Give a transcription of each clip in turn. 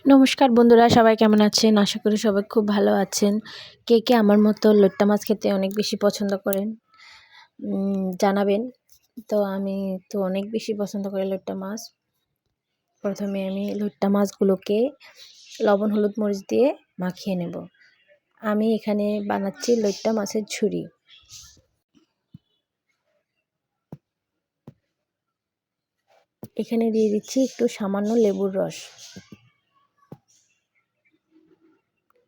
নমস্কার বন্ধুরা, সবাই কেমন আছেন? আশা করি সবাই খুব ভালো আছেন। কে কে আমার মতো লইট্টা মাছ খেতে অনেক বেশি পছন্দ করেন জানাবেন। তো আমি তো অনেক বেশি পছন্দ করি লইট্টা মাছ। প্রথমে আমি লইট্টা মাছগুলোকে লবণ হলুদ মরিচ দিয়ে মাখিয়ে নেব। আমি এখানে বানাচ্ছি লইট্টা মাছের ঝুরি। এখানে দিয়ে দিচ্ছি একটু সামান্য লেবুর রস,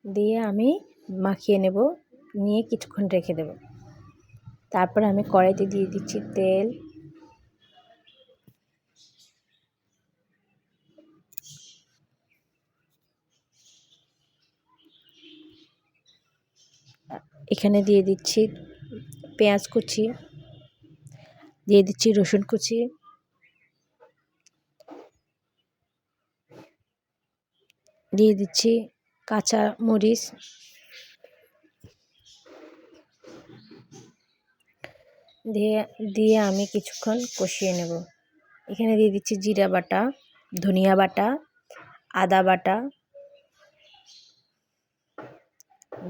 দিয়ে আমি মাখিয়ে নেব, নিয়ে কিছুক্ষণ রেখে দেব। তারপর আমি কড়াইতে দিয়ে দিচ্ছি তেল, এখানে দিয়ে দিচ্ছি পেঁয়াজ কুচি, দিয়ে দিচ্ছি রসুন কুচি, দিয়ে দিচ্ছি কাঁচা মরিচ, দিয়ে আমি কিছুক্ষণ কষিয়ে নেব। এখানে দিয়ে দিচ্ছি জিরা বাটা, ধনিয়া বাটা, আদা বাটা,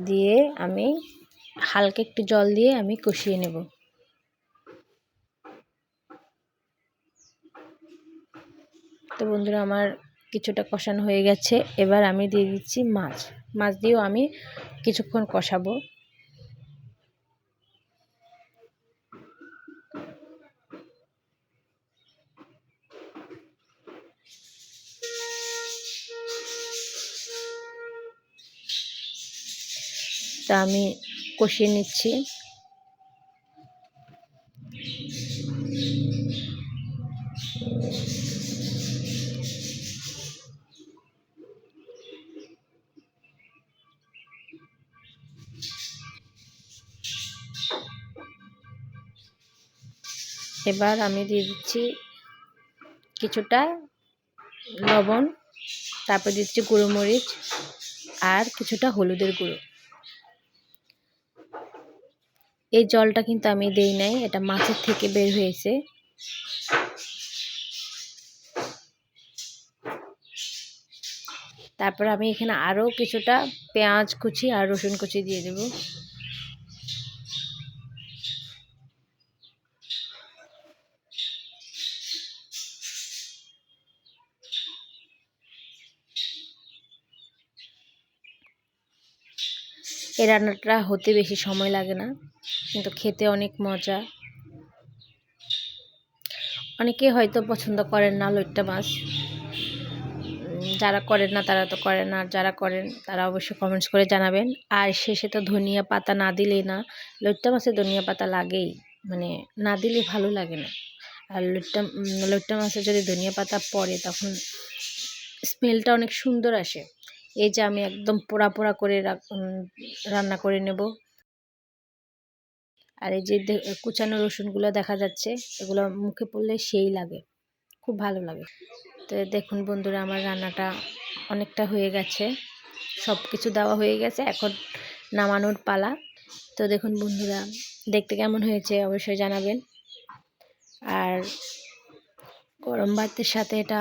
দিয়ে আমি হালকা একটু জল দিয়ে আমি কষিয়ে নেব। তো বন্ধুরা, আমার কিছুটা কষানো হয়ে গেছে। এবার আমি দিয়ে দিচ্ছি মাছ দিয়েও আমি কিছুক্ষণ কষাবো। তা আমি কষিয়ে নিচ্ছি। এবার আমি দিয়ে দিচ্ছি কিছুটা লবণ, তারপর দিচ্ছি গুঁড়ো মরিচ আর কিছুটা হলুদের গুঁড়ো। এই জলটা কিন্তু আমি দেই নাই, এটা মাছের থেকে বের হয়েছে। তারপর আমি এখানে আরও কিছুটা পেঁয়াজ কুচি আর রসুন কুচি দিয়ে দেব। এই রান্নাটা হতে বেশি সময় লাগে না, কিন্তু খেতে অনেক মজা। অনেকে হয়তো পছন্দ করেন না লইট্টা মাছ, যারা করেন না তারা তো করেন না, আর যারা করেন তারা অবশ্যই কমেন্টস করে জানাবেন। আর শেষে তো ধনিয়া পাতা না দিলেই না, লইট্টা মাছে ধনিয়া পাতা লাগেই, মানে না দিলে ভালো লাগে না। আর লইট্টা মাছে যদি ধনিয়া পাতা পড়ে তখন স্মেলটা অনেক সুন্দর আসে। এই যে আমি একদম পোড়া পোড়া করে রান্না করে নেব। আর এই যে কুচানো রসুনগুলো দেখা যাচ্ছে, এগুলো মুখে পড়লে সেই লাগে, খুব ভালো লাগে। তো দেখুন বন্ধুরা, আমার রান্নাটা অনেকটা হয়ে গেছে, সব কিছু দেওয়া হয়ে গেছে, এখন নামানোর পালা। তো দেখুন বন্ধুরা, দেখতে কেমন হয়েছে অবশ্যই জানাবেন। আর গরম ভাতের সাথে এটা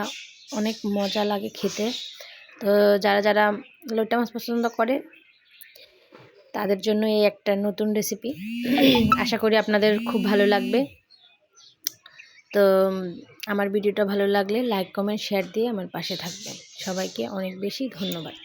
অনেক মজা লাগে খেতে। তো যারা যারা লইট্টা মাছ পছন্দ করে তাদের জন্য এই একটা নতুন রেসিপি। আশা করি আপনাদের খুব ভালো লাগবে। তো আমার ভিডিওটা ভালো লাগলে লাইক কমেন্ট শেয়ার দিয়ে আমার পাশে থাকবেন। সবাইকে অনেক বেশি ধন্যবাদ।